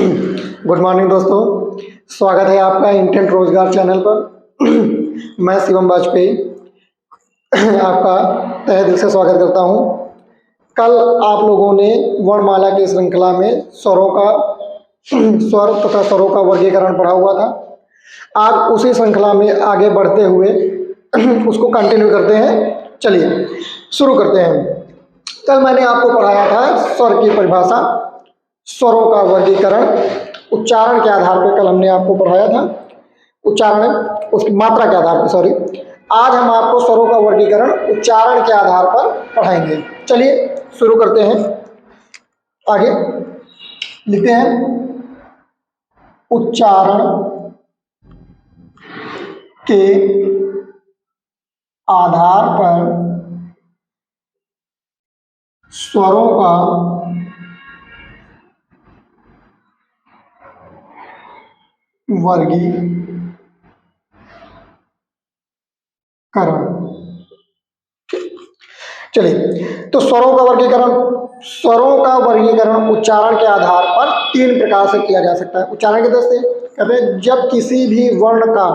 Good morning दोस्तों, स्वागत है आपका इंटेंट रोजगार चैनल पर। मैं शिवम वाजपेयी आपका तहे दिल से स्वागत करता हूं। कल आप लोगों ने वर्णमाला की श्रृंखला में स्वरों का स्वर तथा स्वरों का वर्गीकरण पढ़ा हुआ था। आज उसी श्रृंखला में आगे बढ़ते हुए उसको कंटिन्यू करते हैं। चलिए शुरू करते हैं। कल मैंने आपको पढ़ाया था स्वर की परिभाषा, स्वरों का वर्गीकरण, उच्चारण के आधार पर कल हमने आपको पढ़ाया था। उच्चारण उसकी मात्रा के आधार पर, सॉरी। आज हम आपको स्वरों का वर्गीकरण उच्चारण के आधार पर पढ़ाएंगे। चलिए शुरू करते हैं। आगे लिखते हैं, उच्चारण के आधार पर स्वरों का वर्गीकरण। चलिए, तो स्वरों का वर्गीकरण उच्चारण के आधार पर तीन प्रकार से किया जा सकता है। उच्चारण के दृष्टि से कहते हैं, जब किसी भी वर्ण का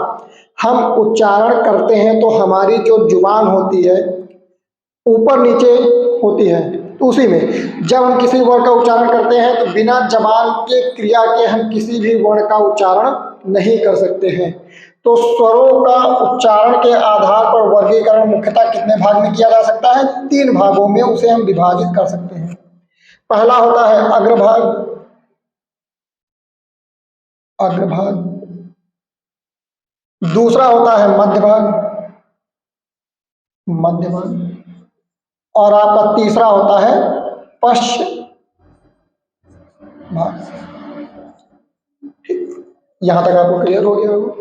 हम उच्चारण करते हैं तो हमारी जो जुबान होती है ऊपर नीचे होती है, तो उसी में जब हम किसी वर्ण का उच्चारण करते हैं तो बिना जबान के क्रिया के हम किसी भी वर्ण का उच्चारण नहीं कर सकते हैं। तो स्वरों का उच्चारण के आधार पर वर्गीकरण मुख्यतः कितने भाग में किया जा सकता है? तीन भागों में उसे हम विभाजित कर सकते हैं। पहला होता है अग्रभाग, दूसरा होता है मध्य भाग, और आपका तीसरा होता है पश्च भाग। यहां तक आपको क्लियर हो गया होगा।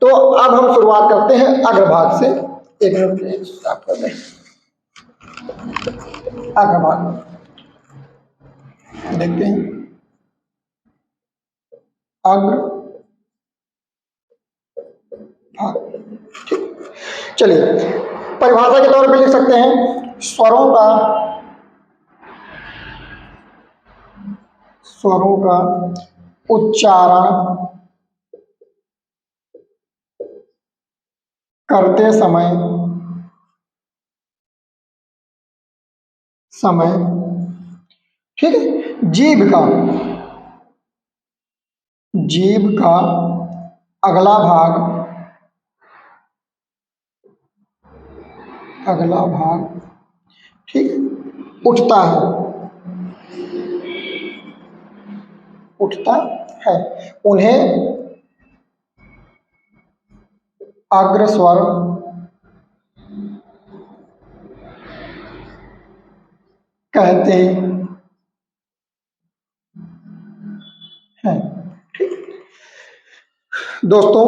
तो अब हम शुरुआत करते हैं अग्रभाग से। एक मिनट स्टॉप कर दें। अग्रभाग देखते हैं। अग्रभाग, ठीक। चलिए परिभाषा के तौर पे लिख सकते हैं, स्वरों का उच्चारण करते समय ठीक है, जीभ का अगला भाग ठीक उठता है, उन्हें अग्रस्वर कहते हैं। दोस्तों,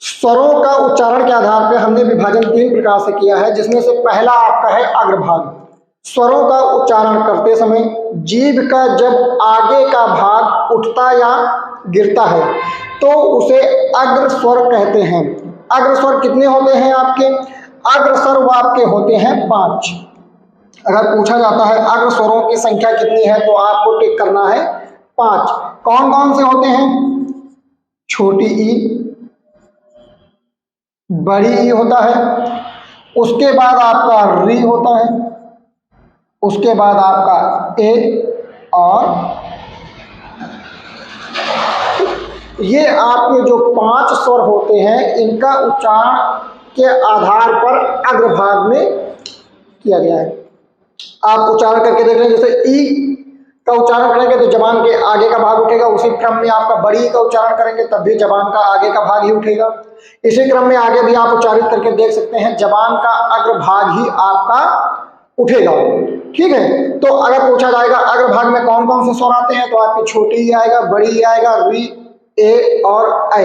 स्वरों का उच्चारण के आधार पर हमने विभाजन तीन प्रकार से किया है, जिसमें से पहला आपका है अग्रभाग। स्वरों का उच्चारण करते समय जीभ का जब आगे का भाग उठता या गिरता है तो उसे अग्रस्वर कहते हैं। अग्रस्वर कितने होते हैं आपके? अग्रस्वर आपके होते हैं 5। अगर पूछा जाता है अग्रस्वरों की संख्या कितनी है तो आपको टिक करना है 5। कौन कौन से होते हैं? छोटी ई, बड़ी ई होता है, उसके बाद आपका री होता है, उसके बाद आपका ए, और ये आपके जो 5 स्वर होते हैं इनका उच्चारण के आधार पर अग्रभाग में किया गया है। आप उच्चारण करके देख लें, जैसे ई का उच्चारण करेंगे तो जबान के आगे का भाग उठेगा, उसी क्रम में आपका बड़ी ई का उच्चारण करेंगे तब भी जबान का आगे का भाग ही उठेगा। इसी क्रम में आगे भी आप उच्चारित करके देख सकते हैं, जबान का अग्रभाग ही आपका उठेगा। ठीक है, तो अगर पूछा जाएगा अग्रभाग में कौन कौन से स्वर आते हैं तो आपकी छोटी ई आएगा, बड़ी ई आएगा, री, ए और ऐ,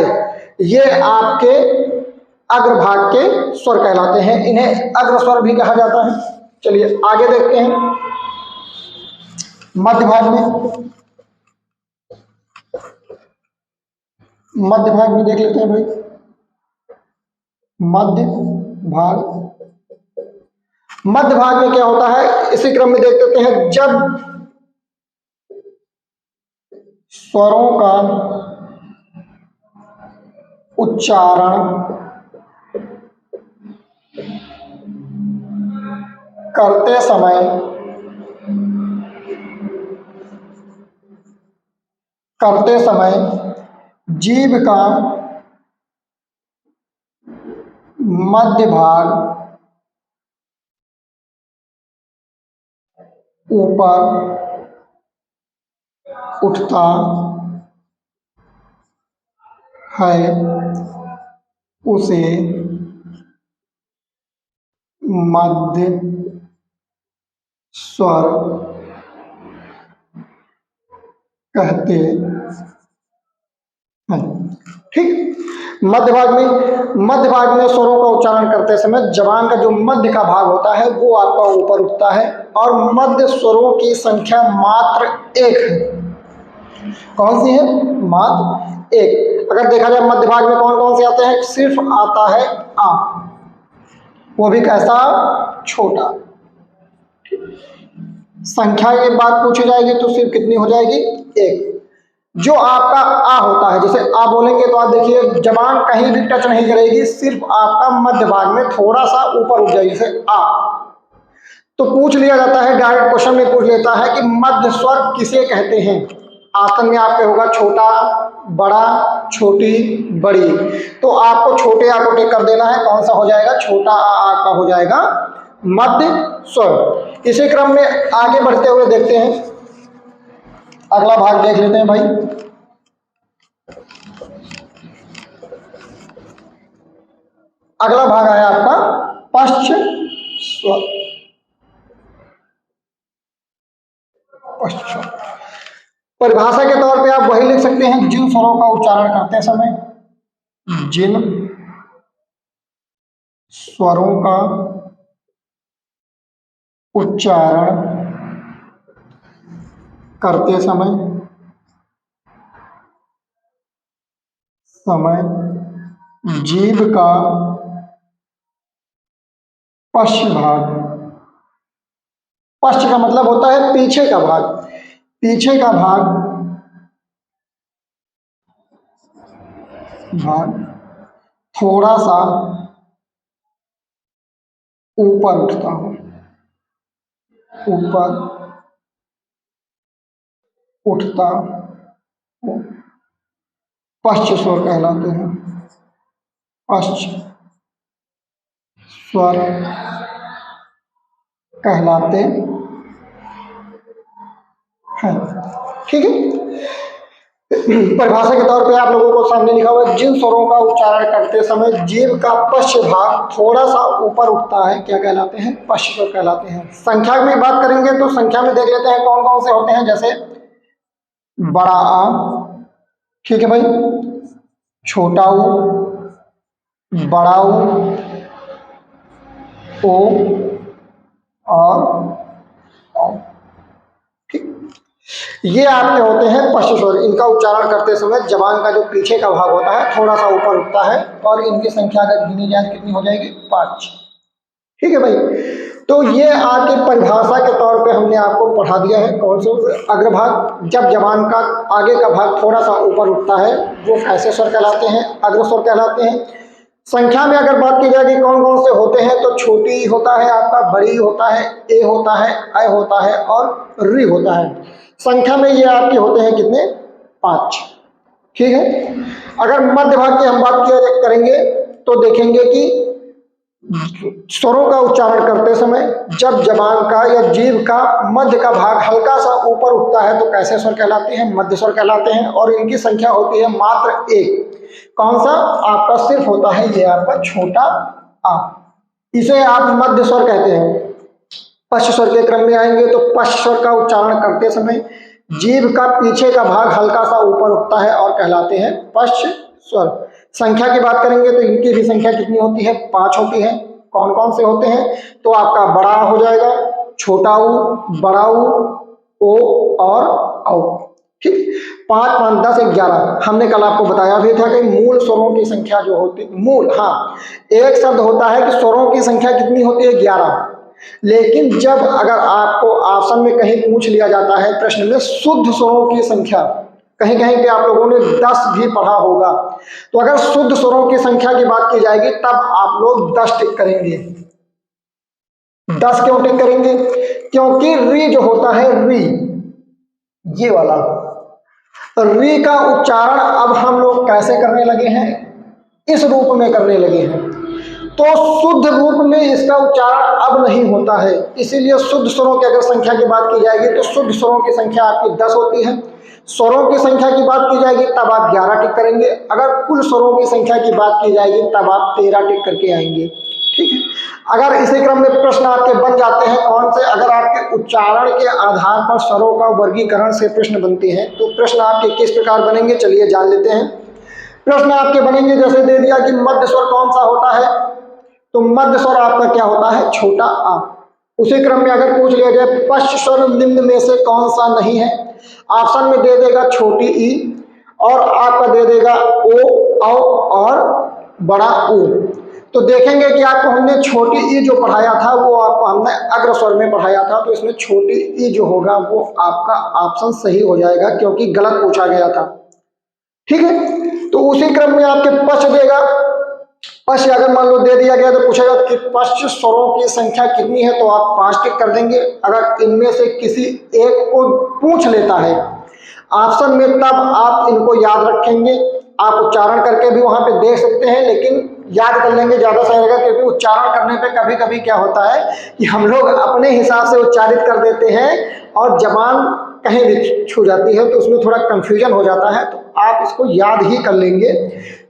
ये आपके अग्रभाग के स्वर कहलाते हैं। इन्हें अग्रस्वर भी कहा जाता है। चलिए आगे देखते हैं। मध्य भाग में देख लेते हैं भाई। मध्य भाग में क्या होता है, इसी क्रम में देख लेते हैं। जब स्वरों का उच्चारण करते समय जीभ का मध्य भाग ऊपर उठता है, उसे मध्य स्वर कहते हैं। ठीक, मध्य भाग में स्वरों का उच्चारण करते समय जबान का जो मध्य का भाग होता है वो आपका ऊपर उठता है और मध्य स्वरों की संख्या मात्र एक है। कौन सी है? मात्र एक। अगर देखा जाए मध्य भाग में कौन कौन से आते हैं, सिर्फ आता है आ, वो भी कैसा? छोटा। संख्या की बात पूछी जाएगी तो सिर्फ कितनी हो जाएगी? एक। जो आपका आ होता है, जैसे आ बोलेंगे तो आप देखिए जबान कहीं भी टच नहीं करेगी, सिर्फ आपका मध्य भाग में थोड़ा सा ऊपर उठ जाएगी, जैसे आ। तो पूछ लिया जाता है, डायरेक्ट क्वेश्चन में पूछ लेता है कि मध्य स्वर किसे कहते हैं। आसन में आपके होगा छोटा, बड़ा, छोटी, बड़ी। तो आपको छोटे आ को टिक कर देना है, कौन सा हो जाएगा? छोटा आ आपका हो जाएगा मध्य स्वर। इसी क्रम में आगे बढ़ते हुए देखते हैं, अगला भाग देख लेते हैं भाई। अगला भाग आया आपका पश्च स्वर। परिभाषा के तौर पे आप वही लिख सकते हैं, जिन स्वरों का उच्चारण करते समय, जिन स्वरों का उच्चारण करते समय जीभ का पश्च भाग, पश्च का मतलब होता है पीछे का भाग, पीछे का भाग थोड़ा सा ऊपर उठता हो, ऊपर उठता हो, पश्च स्वर कहलाते हैं। पश्च स्वर कहलाते हैं। ठीक है, परिभाषा के तौर पे आप लोगों को सामने लिखा हुआ है, जिन स्वरों का उच्चारण करते समय जीभ का पश्च भाग थोड़ा सा ऊपर उठता है, क्या कहलाते हैं? पश्च स्वर कहलाते हैं। संख्या में बात करेंगे तो संख्या में देख लेते हैं कौन कौन से होते हैं, जैसे बड़ा आ, ठीक है भाई, छोटा ऊ, बड़ा ऊ, ओ और औ। ठीक, ये आपके होते हैं पश्च स्वर। इनका उच्चारण करते समय जबान का जो पीछे का भाग होता है थोड़ा सा ऊपर उठता है और इनकी संख्या अगर गिनी जाए कितनी हो जाएगी? 5। ठीक है भाई, तो ये आपकी परिभाषा के तौर पे हमने आपको पढ़ा दिया है। कौन से? अग्रभाग, जब जबान का आगे का भाग थोड़ा सा ऊपर उठता है वो कैसे स्वर कहलाते हैं? अग्र स्वर कहलाते हैं। संख्या में अगर बात की जाए कि कौन कौन से होते हैं, तो छोटी होता है आपका, बड़ी होता है, ए होता है, अ होता है और रि होता है। संख्या में ये आपके होते हैं कितने? 5। ठीक है, अगर मध्य भाग की हम बात किया करेंगे तो देखेंगे कि स्वरों का उच्चारण करते समय जब जबान का या जीभ का मध्य का भाग हल्का सा ऊपर उठता है तो कैसे स्वर कहलाते हैं? मध्य स्वर कहलाते हैं और इनकी संख्या होती है मात्र एक। कौन सा? आपका सिर्फ होता है ये आपका छोटा आ, इसे आप मध्य स्वर कहते हैं। पश्च स्वर के क्रम में आएंगे तो पश्च स्वर का उच्चारण करते समय जीभ का पीछे का भाग हल्का सा ऊपर उठता है और कहलाते हैं पश्च स्वर। संख्या की बात करेंगे तो इनकी भी संख्या कितनी होती है? 5 होती है। कौन कौन से होते हैं? तो आपका बड़ा हो जाएगा, छोटा ऊ, बड़ा ऊ, ओ और औ। ठीक, 5, 5, 10, 11। हमने कल आपको बताया भी था कि मूल स्वरों की संख्या जो होती, मूल, हाँ, एक शब्द होता है कि स्वरों की संख्या कितनी होती है? 11। लेकिन जब अगर आपको ऑप्शन में कहीं पूछ लिया जाता है प्रश्न में शुद्ध स्वरों की संख्या, कहीं कहीं पे आप लोगों ने 10 भी पढ़ा होगा। तो अगर शुद्ध स्वरों की संख्या की बात की जाएगी तब आप लोग 10 टिक करेंगे। 10 क्यों टिक करेंगे? क्योंकि री जो होता है, री ये वाला री का उच्चारण अब हम लोग कैसे करने लगे हैं? इस रूप में करने लगे हैं। तो शुद्ध रूप में इसका उच्चारण अब नहीं होता है, इसीलिए शुद्ध स्वरों की अगर संख्या की बात की जाएगी तो शुद्ध स्वरों की संख्या आपकी 10 होती है। स्वरों की संख्या की बात की जाएगी तब आप 11 टिक करेंगे। अगर कुल स्वरों की संख्या की बात की जाएगी तब आप 13 टिक करके आएंगे। ठीक है। अगर इसी क्रम में प्रश्न आपके बन जाते हैं कौन से, अगर आपके उच्चारण के आधार पर स्वरों का वर्गीकरण से प्रश्न बनते हैं तो प्रश्न आपके किस प्रकार बनेंगे, चलिए जान लेते हैं। प्रश्न आपके बनेंगे, जैसे दे दिया कि मध्य स्वर कौन सा होता है, तो मध्य स्वर आपका क्या होता है, छोटा आ। उसी क्रम में अगर पूछ लिया जाए पश्च स्वर निम्न में से कौन सा नहीं है, ऑप्शन में दे देगा छोटी ई और आपका दे देगा ओ, औ और बड़ा ऊ। तो देखेंगे कि आपको हमने छोटी ई जो पढ़ाया था वो आपको हमने अग्र स्वर में पढ़ाया था, तो इसमें छोटी ई जो होगा वो आपका ऑप्शन सही हो जाएगा क्योंकि गलत पूछा गया था। ठीक है। तो उसी क्रम में आपके पश्च देगा, पश्च अगर मान लो दे दिया गया तो पूछेगा कि पश्च स्वरों की संख्या कितनी है, तो आप 5 टिक कर देंगे। अगर इनमें से किसी एक को पूछ लेता है ऑप्शन में तब आप इनको याद रखेंगे। आप उच्चारण करके भी वहां पे देख सकते हैं, लेकिन याद कर लेंगे ज्यादा सही रहेगा, क्योंकि उच्चारण करने पे कभी कभी क्या होता है कि हम लोग अपने हिसाब से उच्चारित कर देते हैं और जबान कहीं भी छू जाती है तो उसमें थोड़ा कंफ्यूजन हो जाता है। तो आप इसको याद ही कर लेंगे।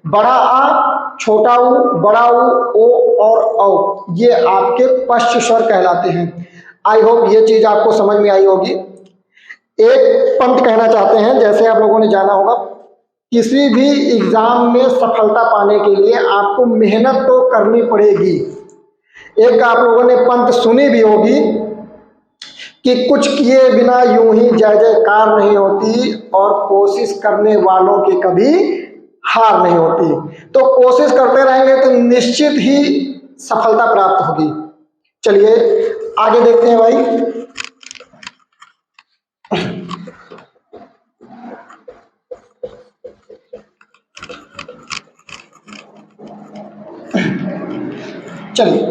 बड़ा आ, छोटा ऊ, बड़ा ऊ, ओ और औ, ये आपके पश्च स्वर कहलाते हैं। आई होप ये चीज आपको समझ में आई होगी। एक पंक्ति कहना चाहते हैं, जैसे आप लोगों ने जाना होगा, किसी भी एग्जाम में सफलता पाने के लिए आपको मेहनत तो करनी पड़ेगी। एक आप लोगों ने पंक्ति सुनी भी होगी कि कुछ किए बिना यूं ही जय जयकार नहीं होती और कोशिश करने वालों की कभी हार नहीं होती। तो कोशिश करते रहेंगे तो निश्चित ही सफलता प्राप्त होगी। चलिए आगे देखते हैं भाई। चलिए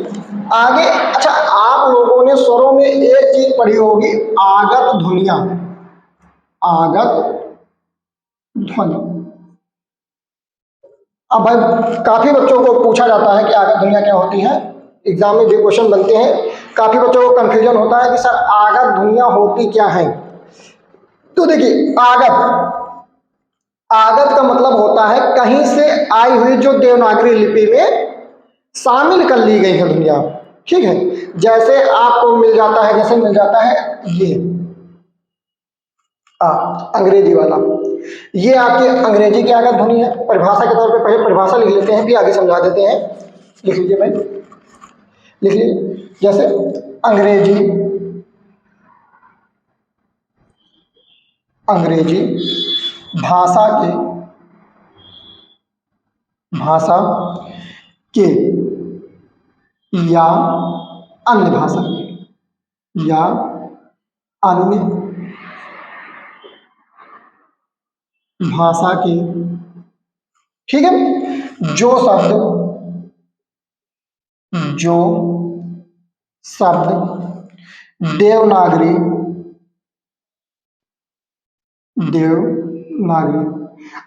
आगे। अच्छा, आप लोगों ने स्वरों में एक चीज पढ़ी होगी, आगत ध्वनियां। आगत ध्वनि। अब भाई काफी बच्चों को पूछा जाता है कि आगत ध्वनियां क्या होती हैं, एग्जाम में भी क्वेश्चन बनते हैं। काफी बच्चों को कंफ्यूजन होता है कि सर आगत ध्वनियां होती क्या हैं। तो देखिए आगत, आगत का मतलब होता है कहीं से आई हुई जो देवनागरी लिपि में शामिल कर ली गई है ध्वनियां। ठीक है। जैसे आपको मिल जाता है, जैसे मिल जाता है ये अंग्रेजी वाला, ये आपकी अंग्रेजी की आगत ध्वनि है। परिभाषा के तौर पे पहले परिभाषा लिख लेते हैं फिर आगे समझा देते हैं। लिख लीजिए भाई, लिख लीजिए। जैसे अंग्रेजी, अंग्रेजी भाषा के, भाषा के या अन्य भाषा के, या अन्य भाषा के, ठीक है, जो शब्द, जो शब्द देवनागरी, देवनागरी।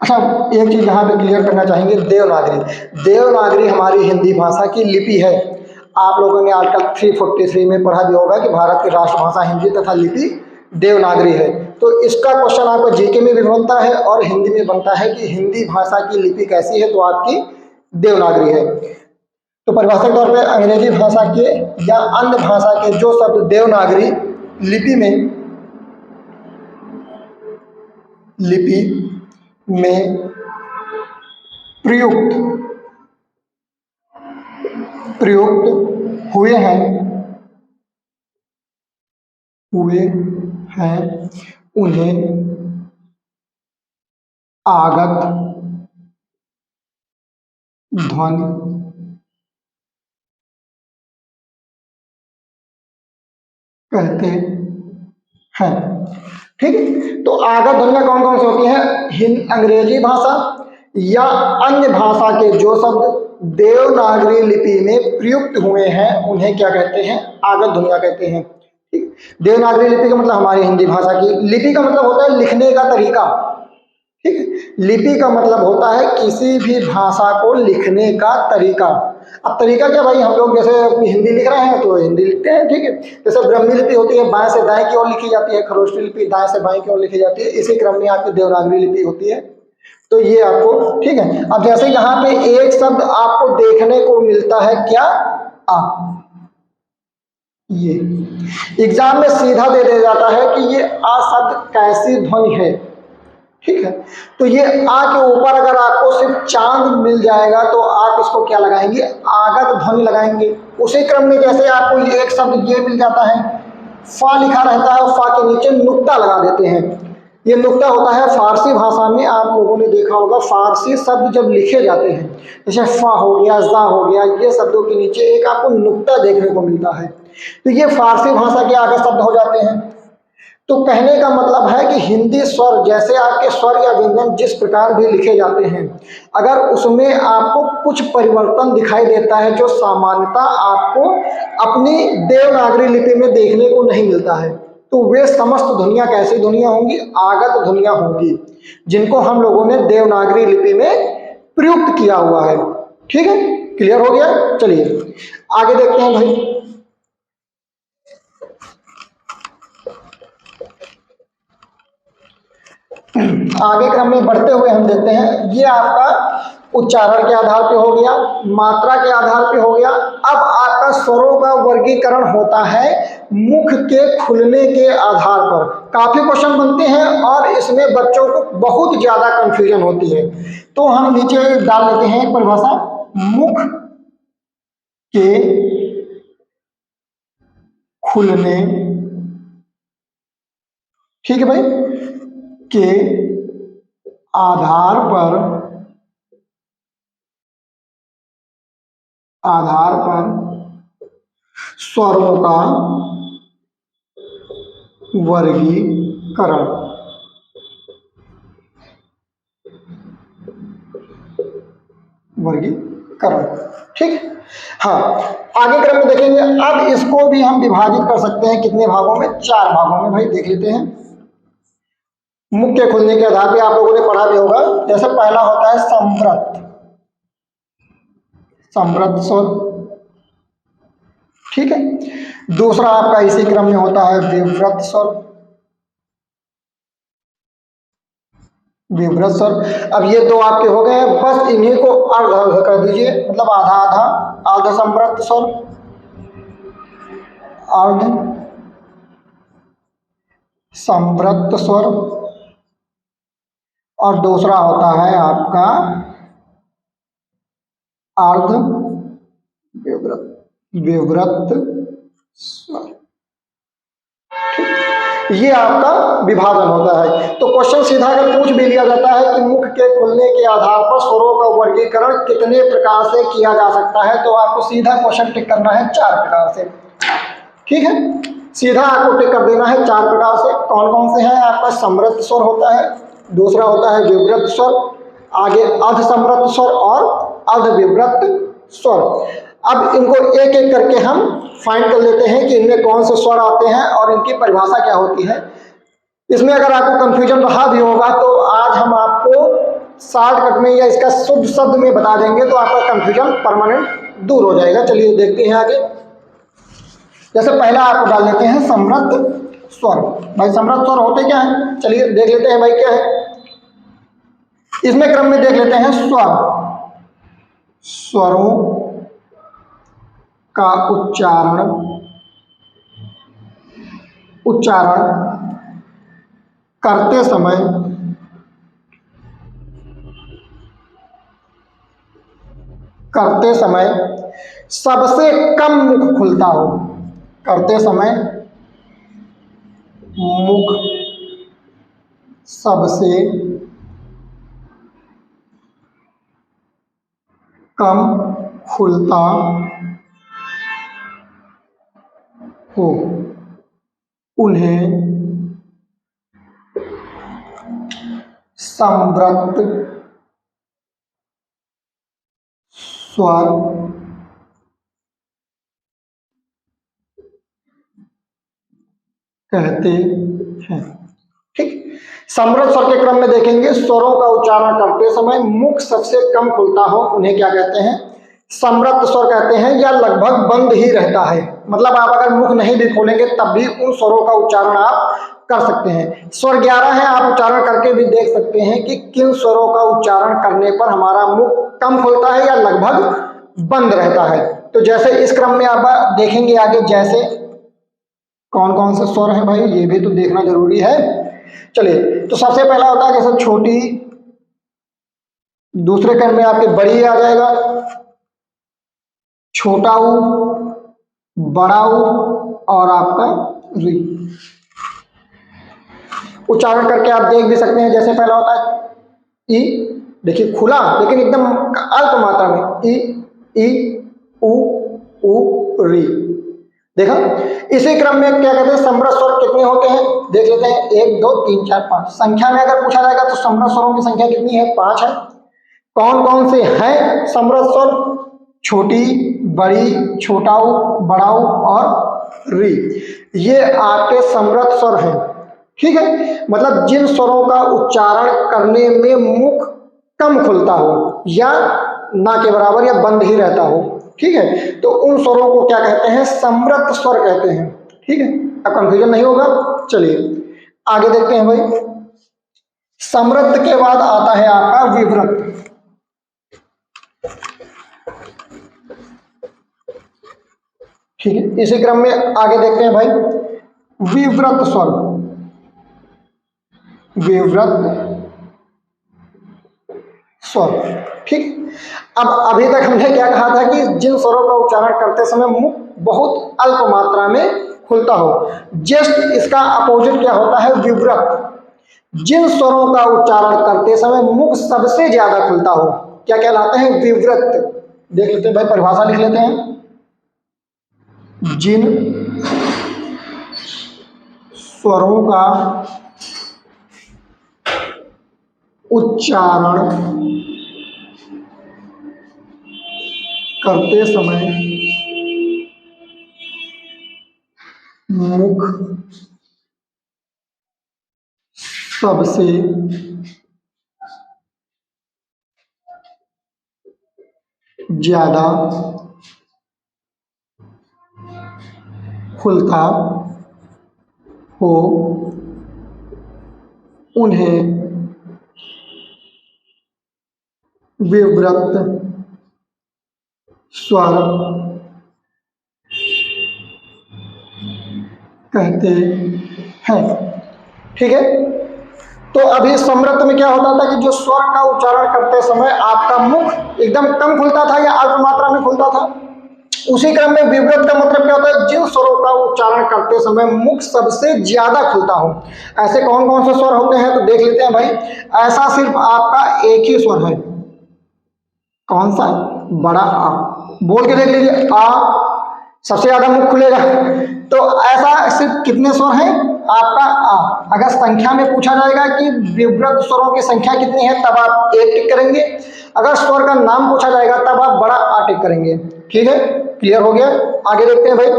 अच्छा एक चीज यहाँ पे क्लियर करना चाहेंगे, देवनागरी, देवनागरी हमारी हिंदी भाषा की लिपि है। आप लोगों ने आर्टिकल 343 में पढ़ा भी होगा कि भारत की राष्ट्रभाषा हिंदी तथा लिपि देवनागरी है। तो इसका क्वेश्चन आपको जीके में भी बनता है और हिंदी में बनता है कि हिंदी भाषा की लिपि कैसी है, तो आपकी देवनागरी है। तो परिभाषा के तौर पे अंग्रेजी भाषा के या अन्य भाषा के जो शब्द देवनागरी लिपि में, लिपि में प्रयुक्त प्रयुक्त हुए हैं, हुए हैं, उन्हें आगत ध्वनि कहते हैं। ठीक है। तो आगत ध्वनियां कौन कौन सी होती हैं? अंग्रेजी भाषा या अन्य भाषा के जो शब्द देवनागरी लिपि में प्रयुक्त हुए हैं उन्हें क्या कहते हैं? आगत ध्वनियां कहते हैं। ठीक, देवनागरी लिपि का मतलब हमारी हिंदी भाषा की, लिपि का मतलब होता है लिखने का तरीका। ठीक है, लिपि का मतलब होता है किसी भी भाषा को लिखने का तरीका। अब तरीका क्या भाई, हम लोग जैसे हिंदी लिख रहे हैं तो हिंदी लिखते हैं, ठीक है। जैसे ब्राह्मी लिपि होती है, बाएं से दाएं की ओर लिखी जाती है, खरोष्टी लिपि दाएं से बाएं की ओर लिखी जाती है, इसी क्रम में आपकी देवनागरी लिपि होती है। तो ये आपको, ठीक है। अब जैसे यहाँ पे एक शब्द आपको देखने को मिलता है, क्या? आ। ये एग्जाम में सीधा दे दिया जाता है कि ये आ शब्द कैसी ध्वनि है, ठीक है। तो ये आ के ऊपर अगर आपको सिर्फ चांद मिल जाएगा तो आप इसको क्या लगाएंगे? आगत ध्वनि लगाएंगे। उसी क्रम में जैसे आपको ये एक शब्द ये मिल जाता है, फा लिखा रहता है, फा के नीचे नुक्ता लगा देते हैं। ये नुक्ता होता है फारसी भाषा में, आप लोगों ने देखा होगा फारसी शब्द जब लिखे जाते हैं, जैसे फा हो गया, जा हो गया, ये शब्दों के नीचे एक आपको नुक्ता देखने को मिलता है। तो ये फारसी भाषा के आगे शब्द हो जाते हैं। तो कहने का मतलब है कि हिंदी स्वर, जैसे आपके स्वर या व्यंजन जिस प्रकार भी लिखे जाते हैं, अगर उसमें आपको कुछ परिवर्तन दिखाई देता है जो सामान्यतः आपको अपनी देवनागरी लिपि में देखने को नहीं मिलता है, तो वे समस्त ध्वनियां कैसी ध्वनियां होंगी? आगत ध्वनियां होंगी, जिनको हम लोगों ने देवनागरी लिपि में प्रयुक्त किया हुआ है। ठीक है, क्लियर हो गया? चलिए आगे देखते हैं भाई। आगे क्रम में बढ़ते हुए हम देखते हैं, ये आपका उच्चारण के आधार पे हो गया, मात्रा के आधार पे हो गया। अब आपका स्वरों का वर्गीकरण होता है मुख के खुलने के आधार पर। काफी क्वेश्चन बनते हैं और इसमें बच्चों को बहुत ज्यादा कंफ्यूजन होती है, तो हम नीचे डाल लेते हैं परिभाषा, मुख के खुलने, ठीक है भाई, के आधार पर स्वरों का वर्गीकरण। ठीक। हाँ, आगे क्रम में देखेंगे। अब इसको भी हम विभाजित कर सकते हैं कितने भागों में? 4 भागों में। भाई देख लेते हैं। मुख के खुलने के आधार पे आप लोगों ने पढ़ा भी होगा। जैसे पहला होता है संवृत, समृद्ध स्वर, ठीक है। दूसरा आपका इसी क्रम में होता है विवृत स्वर, विवृत स्वर। अब ये दो आपके हो गए हैं, बस इन्हीं को अर्ध अर्ध कर दीजिए, मतलब आधा आधा। अर्ध समृद्ध स्वर, अर्ध समृद्ध स्वर, और दूसरा होता है आपका अर्ध विवृत स्वर। ये आपका विभाजन होता है। तो क्वेश्चन सीधा अगर पूछ भी लिया जाता है कि मुख के खुलने के आधार पर स्वरों का वर्गीकरण कितने प्रकार से किया जा सकता है, तो आपको सीधा क्वेश्चन टिक करना है 4 प्रकार से। ठीक है, सीधा आपको टिक कर देना है 4 प्रकार से। कौन कौन से हैं? आपका समृद्ध स्वर होता है, दूसरा होता है विवृत स्वर, आगे अर्ध समृद्ध स्वर और अर्ध विवृत स्वर। अब इनको एक एक करके हम फाइंड कर लेते हैं कि इनमें कौन से स्वर आते हैं और इनकी परिभाषा क्या होती है। इसमें अगर आपको कंफ्यूजन रहा भी होगा तो आज हम आपको शॉर्टकट में या इसका शुद्ध शब्द में बता देंगे, तो आपका कंफ्यूजन परमानेंट दूर हो जाएगा। चलिए देखते हैं आगे। जैसे पहला आपको डाल लेते हैं समृद्ध स्वर। भाई समृद्ध स्वर होते क्या है? चलिए देख लेते हैं भाई क्या है। इसमें क्रम में देख लेते हैं स्वर, स्वरों का उच्चारण करते समय सबसे कम मुख खुलता हो। करते समय मुख सबसे कम खुलता हो, उन्हें समृद्ध स्वर कहते हैं। ठीक, समृद्ध स्वर के क्रम में देखेंगे स्वरों का उच्चारण करते समय मुख सबसे कम खुलता हो उन्हें क्या कहते हैं? समृद्ध स्वर कहते हैं, या लगभग बंद ही रहता है। मतलब आप अगर मुख नहीं भी खोलेंगे तब भी उन स्वरों का उच्चारण आप कर सकते हैं। स्वर 11 है, आप उच्चारण करके भी देख सकते हैं कि किन स्वरों का उच्चारण करने पर हमारा मुख कम खुलता है या लगभग बंद रहता है। तो जैसे इस क्रम में आप देखेंगे आगे, जैसे कौन कौन से स्वर हैं भाई, ये भी तो देखना जरूरी है। चलिए, तो सबसे पहला होता है जैसे छोटी, दूसरे क्रम में आपके बड़ी आ जाएगा, छोटा ऊ, बड़ा ऊ और आपका री। उच्चारण करके आप देख भी सकते हैं। जैसे पहला होता है ई, देखिए खुला लेकिन एकदम अल्प मात्रा में, ई उ उ री। देखा, इसी क्रम में क्या कहते हैं समृद्ध स्वर कितने होते हैं देख लेते हैं। 1 2 3 4 5 संख्या में अगर पूछा जाएगा तो समृद्ध स्वरों की संख्या कितनी है? 5 है। कौन कौन से हैं समृद्ध स्वर? छोटी, बड़ी, छोटा ऊ, बड़ा ऊ और री, ये आपके समृद्ध स्वर हैं। ठीक है, मतलब जिन स्वरों का उच्चारण करने में मुख कम खुलता हो या ना के बराबर या बंद ही रहता हो। ठीक है, तो उन स्वरों को क्या कहते हैं? समृद्ध स्वर कहते हैं। ठीक है, अब कंफ्यूजन नहीं होगा। चलिए आगे देखते हैं भाई। समृद्ध के बाद आता है आपका विवृत। ठीक है, इसी क्रम में आगे देखते हैं भाई विवृत स्वर। विवृत स्वर। ठीक, अब अभी तक हमने क्या कहा था कि जिन स्वरों का उच्चारण करते समय मुख बहुत अल्प मात्रा में खुलता हो। जस्ट इसका अपोजिट क्या होता है? विवृत। जिन स्वरों का उच्चारण करते समय मुख सबसे ज्यादा खुलता हो क्या कहलाते हैं? विवृत। देख लेते हैं भाई, परिभाषा लिख लेते हैं। जिन स्वरों का उच्चारण करते समय मुख सबसे ज्यादा खुलता हो उन्हें विवृत स्वर कहते हैं। ठीक है, तो अभी समृद्ध में क्या होता था कि जो स्वर का उच्चारण करते समय आपका मुख एकदम कम खुलता था या अल्प मात्रा में खुलता था। उसी क्रम में विवृत का मतलब क्या होता है? जिन स्वरों का उच्चारण करते समय मुख सबसे ज्यादा खुलता हो। ऐसे कौन कौन से स्वर होते हैं तो देख लेते हैं भाई। ऐसा सिर्फ आपका एक ही स्वर है। कौन सा? बड़ा आ। बोल के देख लीजिए, आ सबसे ज्यादा मुख खुलेगा। तो ऐसा सिर्फ कितने स्वर हैं? आपका आ। अगर संख्या में पूछा जाएगा कि विवृत स्वरों की संख्या कितनी है तब आप 1 टिक करेंगे। अगर स्वर का नाम पूछा जाएगा तब आप बड़ा आ टिक करेंगे। ठीक है, क्लियर हो गया। आगे देखते हैं भाई।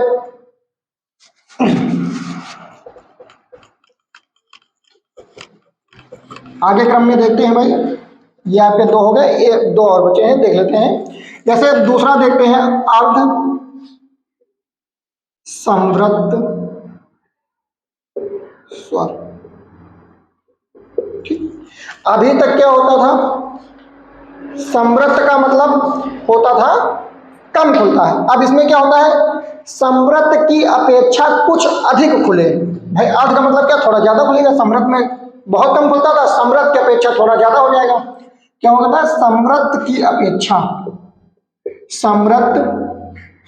आगे क्रम में देखते हैं भाई, ये आपके 2 हो गए, ये 2 और बचे हैं, देख लेते हैं। जैसे दूसरा देखते हैं अर्ध समृद्ध स्वर। ठीक, अभी तक क्या होता था? समृद्ध का मतलब होता था कम खुलता है। अब इसमें क्या होता है? समृद्ध की अपेक्षा कुछ अधिक खुले। भाई अर्ध का मतलब क्या? थोड़ा ज्यादा खुलेगा। समृद्ध में बहुत कम खुलता था, समृद्ध की अपेक्षा थोड़ा ज्यादा हो जाएगा। क्या होता है? समृद्ध की अपेक्षा समृद्ध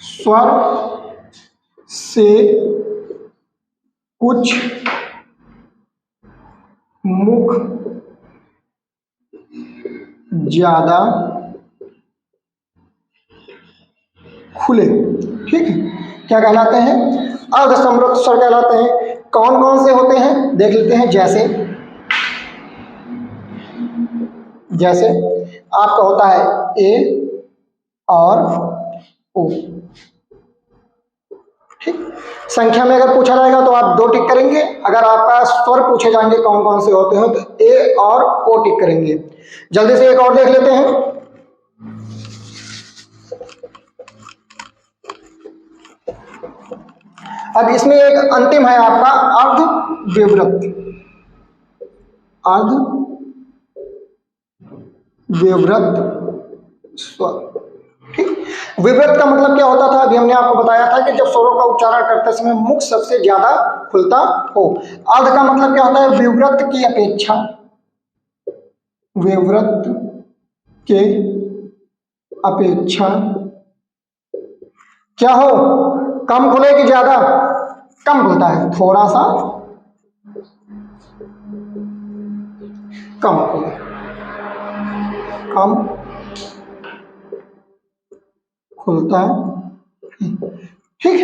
स्वर से कुछ मुख ज्यादा खुले। ठीक है, क्या कहलाते हैं? अर्ध समृद्ध स्वर कहलाते हैं। कौन कौन से होते हैं देख लेते हैं। जैसे जैसे आपका होता है ए और ओ। ठीक, संख्या में अगर पूछा जाएगा तो आप 2 टिक करेंगे। अगर आपका स्वर पूछे जाएंगे कौन कौन से होते हैं तो ए और ओ टिक करेंगे। जल्दी से एक और देख लेते हैं। अब इसमें एक अंतिम है आपका अर्ध विवृत। अर्ध विवृत स्वर। ठीक, विवृत का मतलब क्या होता था, अभी हमने आपको बताया था कि जब स्वरों का उच्चारण करते समय मुख सबसे ज्यादा खुलता हो। अर्ध का मतलब क्या होता है, विवृत की अपेक्षा, विवृत के अपेक्षा क्या हो, कम खुले कि ज्यादा, कम खुलता है, थोड़ा सा कम खुले, कम खुलता है। ठीक,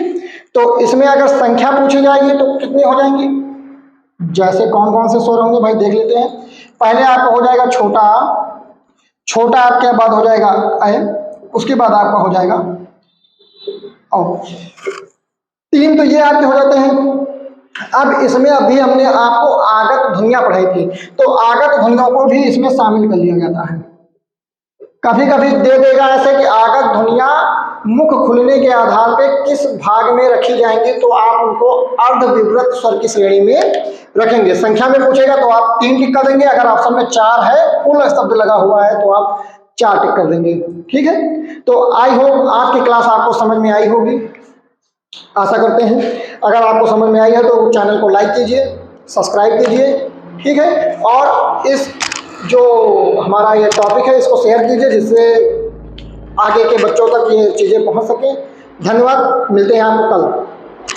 तो इसमें अगर संख्या पूछी जाएगी तो कितनी हो जाएंगी, जैसे कौन कौन से स्वर होंगे भाई देख लेते हैं। पहले आपका हो जाएगा छोटा, छोटा आपके बाद हो जाएगा अ, उसके बाद आपका हो जाएगा औ। 3 तो ये आपके हो जाते हैं। अब इसमें अभी हमने आपको आगत ध्वनियां पढ़ाई थी, तो आगत ध्वनियों को भी इसमें शामिल कर लिया जाता है। कभी कभी दे देगा ऐसे कि आगत ध्वनियां मुख खुलने के आधार पे किस भाग में रखी जाएंगी, तो आप उनको अर्ध विवृत स्वर की श्रेणी में रखेंगे। संख्या में पूछेगा तो आप 3 टिक कर देंगे, अगर ऑप्शन में 4 है, कुल शब्द लगा हुआ है तो आप 4 टिक कर देंगे। ठीक है, तो आई होप आज की क्लास आपको समझ में आई होगी, आशा करते हैं। अगर आपको समझ में आई है तो चैनल को लाइक कीजिए, सब्सक्राइब कीजिए। ठीक है, और इस जो हमारा ये टॉपिक है इसको शेयर कीजिए, जिससे आगे के बच्चों तक ये चीज़ें पहुंच सकें। धन्यवाद, मिलते हैं आपको कल।